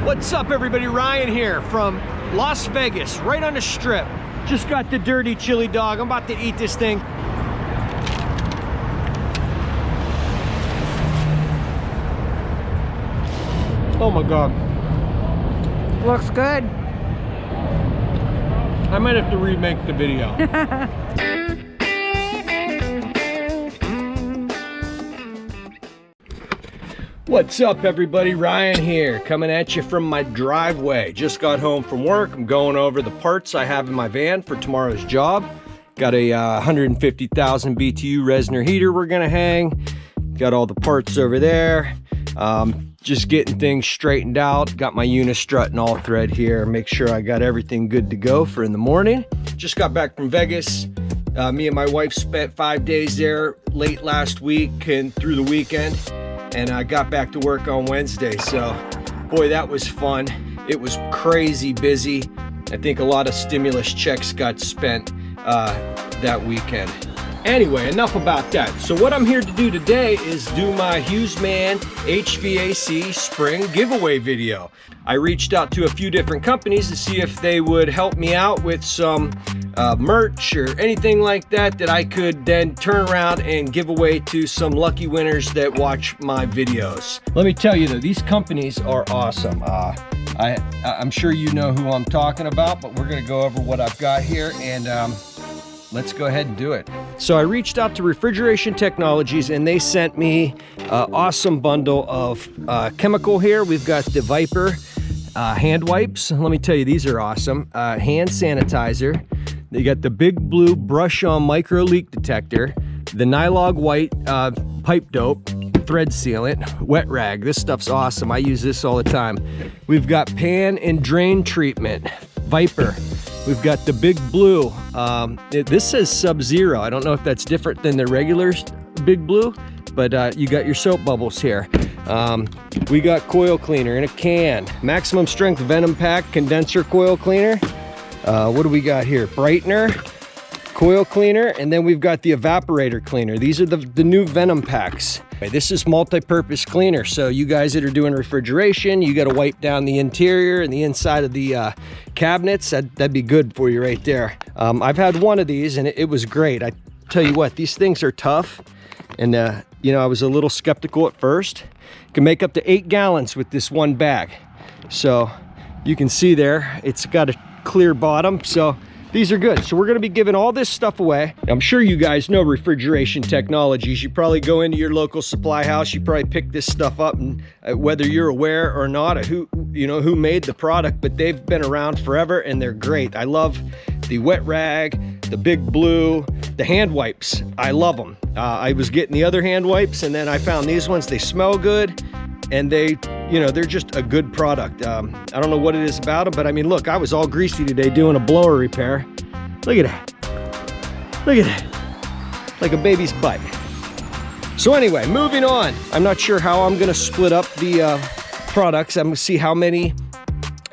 What's up, everybody? Ryan here from Las Vegas, right on the strip. Just got the dirty chili dog. I'm about to eat this thing. Oh my God. Looks good. I might have to remake the video. What's up, everybody? Ryan here, coming at you from my driveway. Just got home from work. I'm going over the parts I have in my van for tomorrow's job. Got a 150,000 BTU Resner heater we're gonna hang. Got all the parts over there. Just getting things straightened out. Got my unistrut and all thread here. Make sure I got everything good to go for in the morning. Just got back from Vegas. Me and my wife spent 5 days there late last week and through the weekend. And I got back to work on Wednesday. So, boy, that was fun. It was crazy busy. I think a lot of stimulus checks got spent that weekend. Anyway, enough about that. So what I'm here to do today is do my HughesMan HVAC Spring Giveaway video. I reached out to a few different companies to see if they would help me out with some merch or anything like that that I could then turn around and give away to some lucky winners that watch my videos. Let me tell you though, these companies are awesome. I'm sure you know who I'm talking about, but we're gonna go over what I've got here and let's go ahead and do it. So I reached out to Refrigeration Technologies and they sent me an awesome bundle of chemical here. We've got the Viper hand wipes. Let me tell you, these are awesome. Hand sanitizer. They got the Big Blue brush on micro leak detector, the Nylog white pipe dope, thread sealant, wet rag. This stuff's awesome. I use this all the time. We've got pan and drain treatment, Viper. We've got the Big Blue. This says Sub-Zero. I don't know if that's different than the regular Big Blue, but you got your soap bubbles here. We got coil cleaner in a can. Maximum strength venom pack condenser coil cleaner. What do we got here? Brightener, coil cleaner, and then we've got the evaporator cleaner. These are the new venom packs. This is multi-purpose cleaner, so you guys that are doing refrigeration, you got to wipe down the interior and the inside of the cabinets. That'd be good for you right there. I've had one of these and it was great. I tell you what, these things are tough, and you know, I was a little skeptical at first. You can make up to 8 gallons with this one bag. So you can see there, it's got a clear bottom, so these are good. So we're gonna be giving all this stuff away. I'm sure you guys know Refrigeration Technologies. You probably go into your local supply house, you probably pick this stuff up, and whether you're aware or not of who made the product, but they've been around forever and they're great. I love the wet rag, the Big Blue, the hand wipes. I love them. I was getting the other hand wipes and then I found these ones. They smell good and they're just a good product. I don't know what it is about them, but I mean, look, I was all greasy today doing a blower repair. Look at that. Look at that. Like a baby's butt. So anyway, moving on. I'm not sure how I'm gonna split up the products. I'm gonna see how many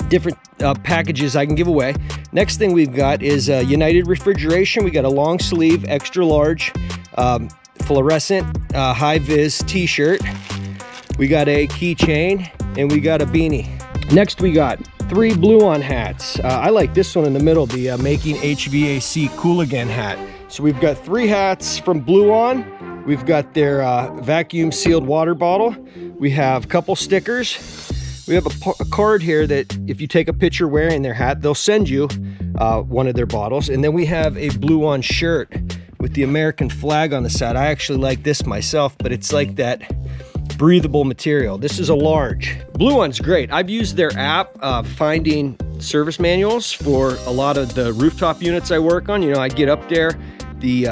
different packages I can give away. Next thing we've got is United Refrigeration. We got a long sleeve, extra large, fluorescent, high vis t-shirt. We got a keychain and we got a beanie. Next we got 3 Blue-On hats. I like this one in the middle, the Making HVAC Cool Again hat. So we've got 3 hats from Blue-On. We've got their vacuum sealed water bottle. We have a couple stickers. We have a card here that if you take a picture wearing their hat, they'll send you one of their bottles. And then we have a Blue-On shirt with the American flag on the side. I actually like this myself, but it's like that breathable material. This is a large. Blue-On's great. I've used their app finding service manuals for a lot of the rooftop units I work on. You know, I get up there, the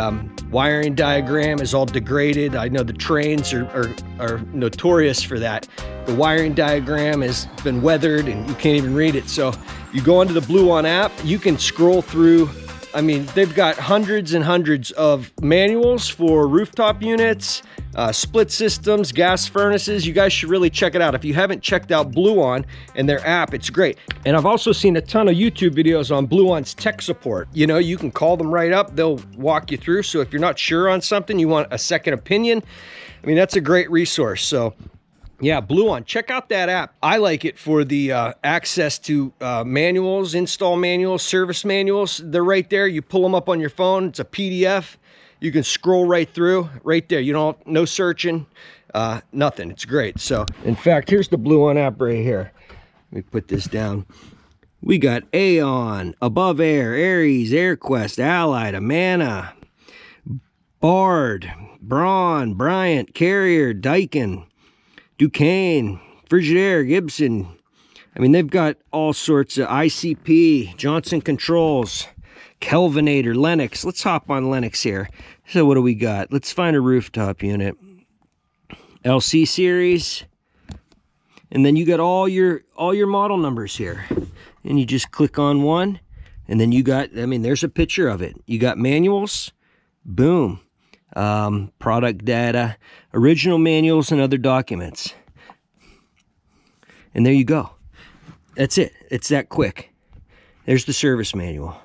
wiring diagram is all degraded. I know the trains are notorious for that. The wiring diagram has been weathered and you can't even read it. So you go onto the Blue-On app, you can scroll through. I mean, they've got hundreds and hundreds of manuals for rooftop units, split systems, gas furnaces. You guys should really check it out. If you haven't checked out Blue-On and their app, it's great. And I've also seen a ton of YouTube videos on Blue-On's tech support. You know, you can call them right up. They'll walk you through. So if you're not sure on something, you want a second opinion, I mean, that's a great resource. So Yeah, Blue On. Check out that app. I like it for the access to manuals, install manuals, service manuals. They're right there. You pull them up on your phone. It's a PDF. You can scroll right through, right there. You don't, no searching, nothing. It's great. So, in fact, here's the Blue On app right here. Let me put this down. We got Aeon, Above Air, Aries, AirQuest, Allied, Amana, Bard, Braun, Bryant, Carrier, Daikin, Duquesne, Frigidaire, Gibson. I mean, they've got all sorts of ICP, Johnson Controls, Kelvinator, Lennox. Let's hop on Lennox here. So what do we got? Let's find a rooftop unit. LC series. And then you got all your model numbers here. And you just click on one. And then you got, I mean, there's a picture of it. You got manuals. Boom. Product data, original manuals, and other documents. And there you go. That's it. It's that quick. There's the service manual.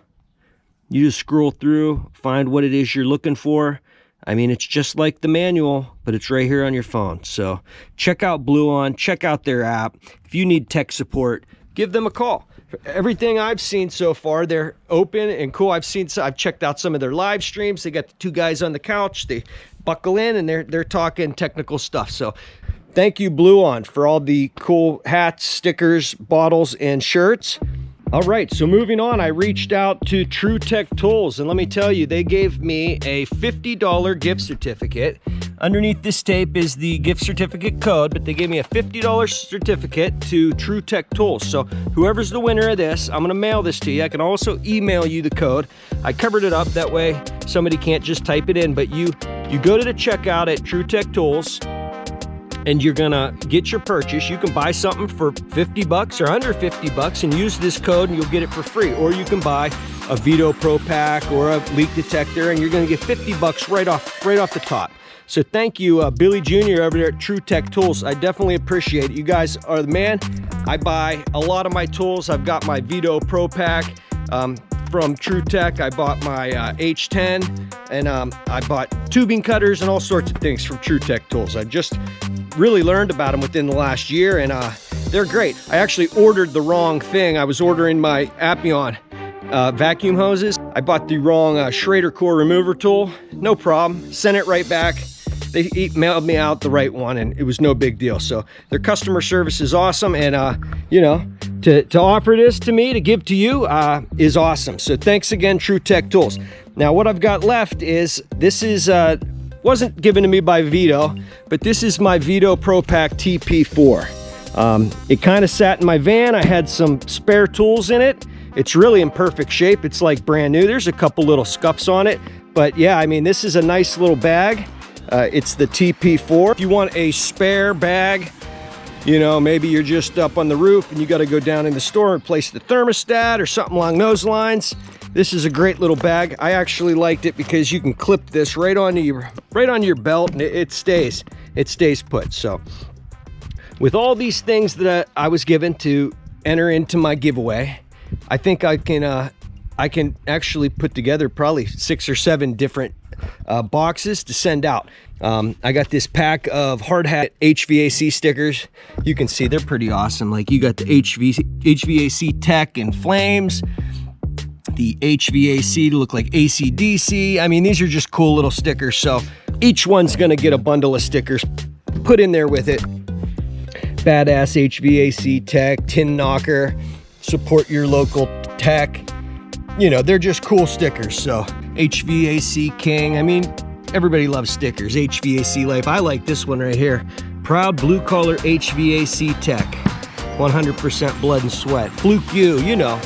You just scroll through, find what it is you're looking for. I mean, it's just like the manual, but it's right here on your phone. So check out Blue On, check out their app. If you need tech support, give them a call. Everything I've seen so far, they're open and cool. I've checked out some of their live streams. They got the two guys on the couch. They buckle in and they're talking technical stuff. So thank you, Blue On, for all the cool hats, stickers, bottles, and shirts. All right, so moving on, I reached out to True Tech Tools, and let me tell you, they gave me a $50 gift certificate. Underneath this tape is the gift certificate code, but they gave me a $50 certificate to True Tech Tools. So whoever's the winner of this, I'm gonna mail this to you. I can also email you the code. I covered it up, that way somebody can't just type it in, but you go to the checkout at True Tech Tools, and you're gonna get your purchase. You can buy something for 50 bucks or under 50 bucks and use this code and you'll get it for free. Or you can buy a Veto Pro Pack or a leak detector and you're gonna get 50 bucks right off the top. So thank you, Billy Jr. over there at True Tech Tools. I definitely appreciate it. You guys are the man. I buy a lot of my tools. I've got my Veto Pro Pack from True Tech. I bought my H10 and I bought tubing cutters and all sorts of things from True Tech Tools. I just really learned about them within the last year, and they're great. I actually ordered the wrong thing. I was ordering my Appion vacuum hoses. I bought the wrong Schrader core remover tool. No problem. Sent it right back. They mailed me out the right one, and it was no big deal. So their customer service is awesome, and you know, to offer this to me, to give to you, is awesome. So thanks again, True Tech Tools. Now what I've got left is, this is wasn't given to me by Veto, but this is my Veto Pro Pack TP4. It kind of sat in my van. I had some spare tools in it. It's really in perfect shape. It's like brand new. There's a couple little scuffs on it, but yeah, I mean, this is a nice little bag. It's the TP4. If you want a spare bag, you know, maybe you're just up on the roof and you got to go down in the store and replace the thermostat or something along those lines. This is a great little bag. I actually liked it because you can clip this right onto your belt and it stays put. So with all these things that I was given to enter into my giveaway, I think I can actually put together probably 6 or 7 different boxes to send out. I got this pack of hard hat HVAC stickers. You can see they're pretty awesome. Like, you got the HVAC tech and flames, the HVAC to look like AC/DC. I mean, these are just cool little stickers. So each one's gonna get a bundle of stickers put in there with it. Badass HVAC tech, tin knocker, support your local tech. You know, they're just cool stickers. So HVAC King, I mean, everybody loves stickers. HVAC Life, I like this one right here. Proud blue collar HVAC tech, 100% blood and sweat. Fluke you know,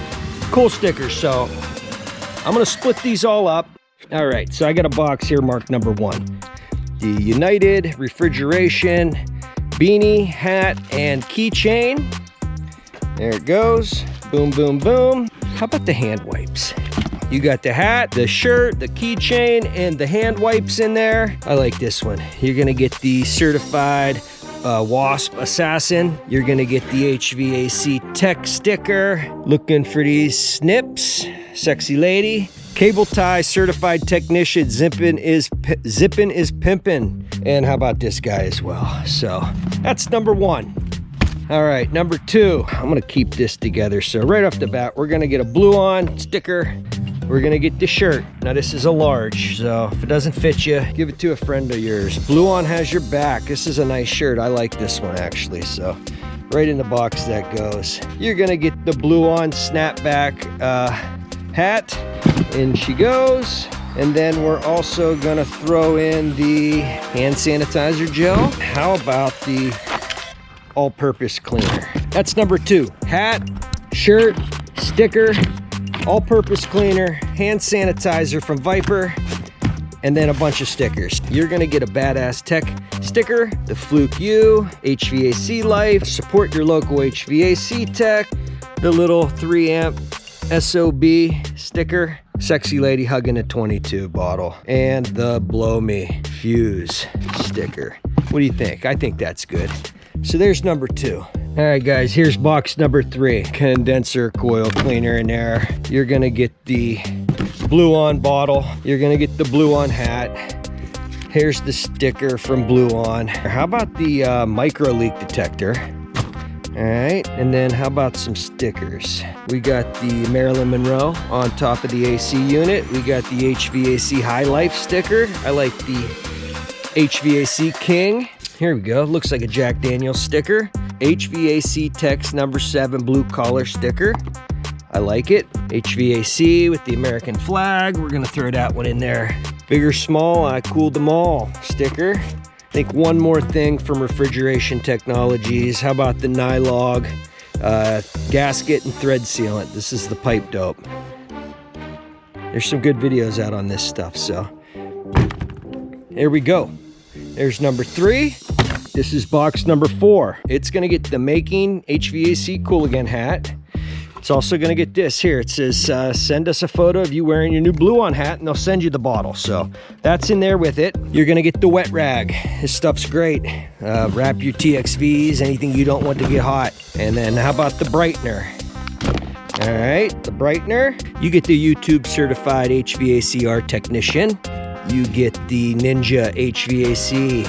cool stickers. So I'm gonna split these all up. All right, so I got a box here marked number 1. The United refrigeration beanie, hat, and keychain. There it goes. Boom, boom, boom. How about the hand wipes? You got the hat, the shirt, the keychain, and the hand wipes in there. I like this one. You're gonna get the certified Wasp Assassin. You're gonna get the HVAC Tech sticker. Looking for these snips, sexy lady. Cable tie certified technician, zippin' is pimpin'. And how about this guy as well? So that's number 1. All right, number 2, I'm gonna keep this together. So right off the bat, we're gonna get a blue on sticker. We're gonna get the shirt. Now this is a large, so if it doesn't fit you, give it to a friend of yours. Blue on has your back. This is a nice shirt. I like this one actually, so right in the box that goes. You're gonna get the blue on snapback hat, and she goes. And then we're also gonna throw in the hand sanitizer gel. How about the all-purpose cleaner? That's number 2. Hat, shirt, sticker, all-purpose cleaner, hand sanitizer from Viper, and then a bunch of stickers. You're gonna get a badass tech sticker, the Fluke U, HVAC Life, support your local HVAC tech, the little 3 amp SOB sticker, sexy lady hugging a 22 bottle, and the blow me fuse sticker. What do you think? I think that's good. So there's number 2. All right, guys, here's box number 3. Condenser coil cleaner in there. You're gonna get the blue on bottle. You're gonna get the blue on hat. Here's the sticker from Blue On. How about the micro leak detector? All right, and then how about some stickers? We got the Marilyn Monroe on top of the AC unit. We got the HVAC High Life sticker. I like the HVAC King. Here we go, looks like a Jack Daniels sticker. HVAC Tex number 7 blue collar sticker. I like it. HVAC with the American flag. We're gonna throw that one in there. Big or small, I cooled them all sticker. I think one more thing from Refrigeration Technologies. How about the Nylog gasket and thread sealant? This is the pipe dope. There's some good videos out on this stuff, so here we go. There's number 3. This is box number 4. It's gonna get the Making HVAC Cool Again hat. It's also gonna get this here. It says, send us a photo of you wearing your new Blue On hat, and they'll send you the bottle. So that's in there with it. You're gonna get the wet rag. This stuff's great. Wrap your TXVs, anything you don't want to get hot. And then how about the brightener? All right, the brightener. You get the YouTube certified HVACR technician. You get the Ninja HVAC.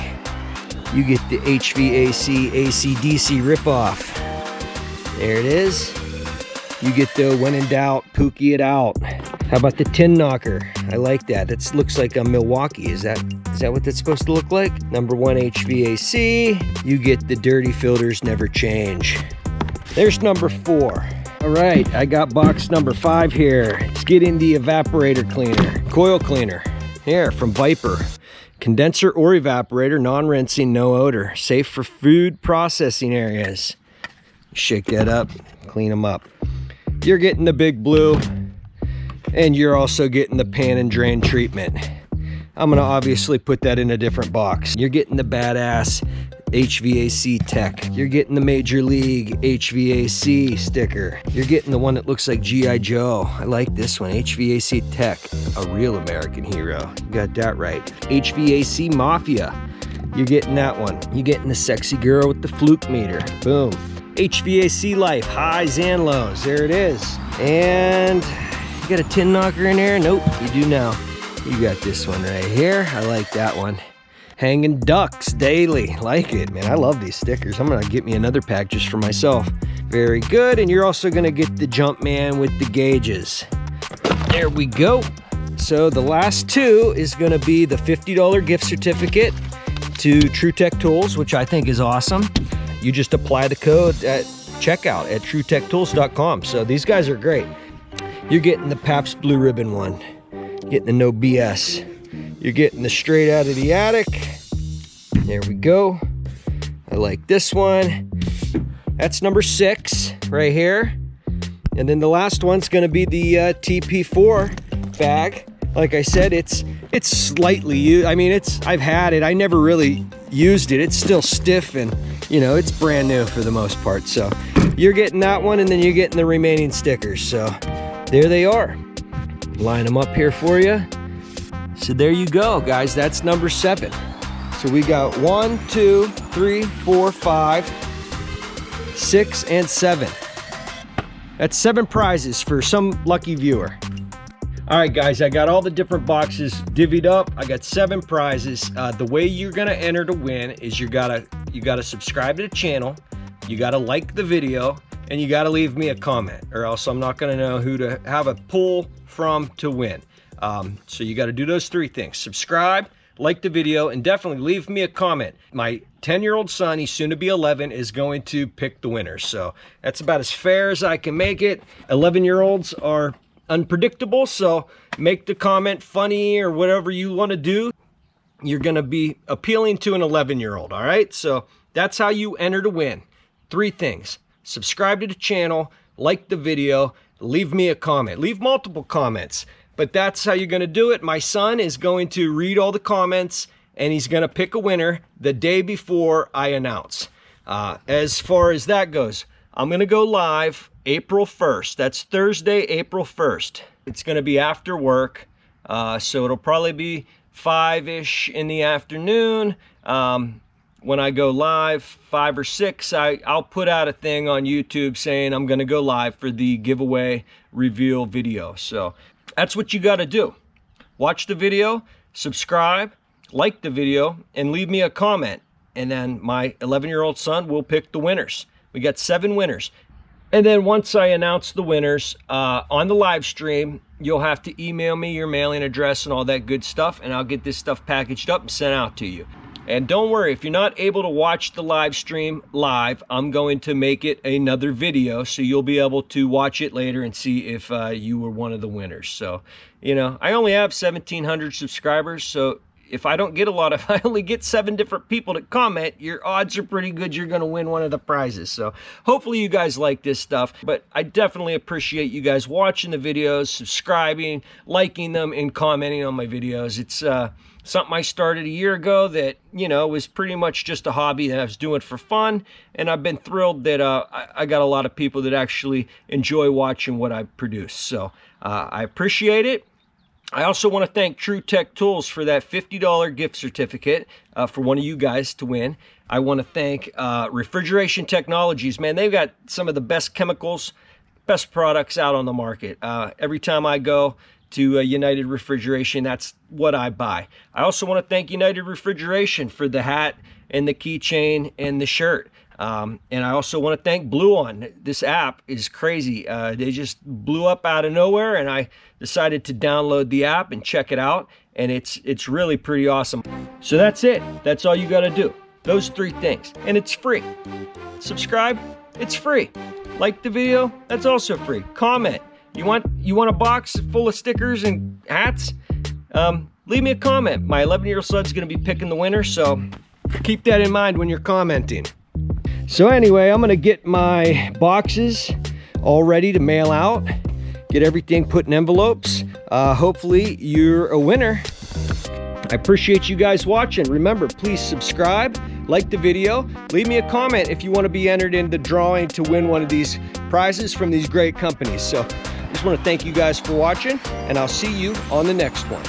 You get the HVAC AC/DC ripoff. There it is. You get the when in doubt, pookie it out. How about the tin knocker? I like that. That looks like a Milwaukee. Is that what that's supposed to look like? Number 1 HVAC. You get the dirty filters never change. There's number 4. All right, I got box number 5 here. Let's get in the evaporator cleaner, coil cleaner. Here from Viper. Condenser or evaporator, non-rinsing, no odor. Safe for food processing areas. Shake that up, clean them up. You're getting the big blue, and you're also getting the pan and drain treatment. I'm gonna obviously put that in a different box. You're getting the badass HVAC tech. You're getting the Major League HVAC sticker. You're getting the one that looks like G.I. Joe. I like this one, HVAC tech, a real American hero. You got that right. HVAC Mafia. You're getting that one. You're getting the sexy girl with the Fluke meter. Boom. HVAC Life, highs and lows. There it is. And you got a tin knocker in there? Nope, you do now. You got this one right here. I like that one. Hanging ducks daily. Like it, man. I love these stickers. I'm gonna get me another pack just for myself. Very good. And you're also gonna get the Jumpman with the gauges. There we go. So the last 2 is gonna be the $50 gift certificate to TrueTech Tools, which I think is awesome. You just apply the code at checkout at truetechtools.com. So these guys are great. You're getting the Pabst Blue Ribbon one. Getting the no BS. You're getting the straight out of the attic. There we go. I like this one. That's number 6 right here. And then the last one's gonna be the TP4 bag. Like I said, it's slightly used. I mean, I've had it. I never really used it. It's still stiff and, you know, it's brand new for the most part. So you're getting that one, and then you're getting the remaining stickers. So there they are. Line them up here for you. So there you go, guys. That's number 7. So we got 1, 2, 3, 4, 5, 6, and 7. That's 7 prizes for some lucky viewer. All right, guys, I got all the different boxes divvied up. I got 7 prizes. The way you're gonna enter to win is you gotta subscribe to the channel, you gotta like the video, and you gotta leave me a comment, or else I'm not gonna know who to have a pull from to win. So you gotta do those 3 things: subscribe, like the video, and definitely leave me a comment. My 10-year-old son, he's soon to be 11, is going to pick the winners. So that's about as fair as I can make it. 11-year-olds are unpredictable, so make the comment funny or whatever you want to do. You're going to be appealing to an 11-year-old, all right? So that's how you enter to win. 3 things: subscribe to the channel, like the video, leave me a comment. Leave multiple comments, but that's how you're going to do it. My son is going to read all the comments, and he's going to pick a winner the day before I announce. As far as that goes, I'm going to go live April 1st. That's Thursday, April 1st. It's going to be after work, so it'll probably be 5-ish in the afternoon. When I go live, 5 or 6, I'll put out a thing on YouTube saying I'm going to go live for the giveaway reveal video. So that's what you got to do. Watch the video, subscribe, like the video, and leave me a comment. And then my 11-year-old son will pick the winners. We got 7 winners. And then once I announce the winners on the live stream, you'll have to email me your mailing address and all that good stuff, and I'll get this stuff packaged up and sent out to you. And don't worry, if you're not able to watch the live stream live, I'm going to make it another video, so you'll be able to watch it later and see if you were one of the winners. So, you know, I only have 1,700 subscribers, so if I don't get if I only get 7 different people to comment, your odds are pretty good you're going to win one of the prizes. So hopefully you guys like this stuff, but I definitely appreciate you guys watching the videos, subscribing, liking them, and commenting on my videos. It's something I started a year ago that, you know, was pretty much just a hobby that I was doing for fun, and I've been thrilled that I got a lot of people that actually enjoy watching what I produce. So I appreciate it. I also want to thank True Tech Tools for that $50 gift certificate for one of you guys to win. I want to thank Refrigeration Technologies. Man, they've got some of the best chemicals, best products out on the market. Every time I go to United Refrigeration, that's what I buy. I also want to thank United Refrigeration for the hat and the keychain and the shirt. And I also want to thank Blue On. This app is crazy. They just blew up out of nowhere, and I decided to download the app and check it out, and it's really pretty awesome. So that's it. That's all you got to do. Those 3 things, and it's free. Subscribe, it's free. Like the video, that's also free. Comment. You want a box full of stickers and hats? Leave me a comment. My 11-year-old son's going to be picking the winner, so keep that in mind when you're commenting. So anyway, I'm gonna get my boxes all ready to mail out, get everything put in envelopes. Hopefully you're a winner. I appreciate you guys watching. Remember, please subscribe, like the video, leave me a comment if you want to be entered in the drawing to win one of these prizes from these great companies. So I just want to thank you guys for watching, and I'll see you on the next one.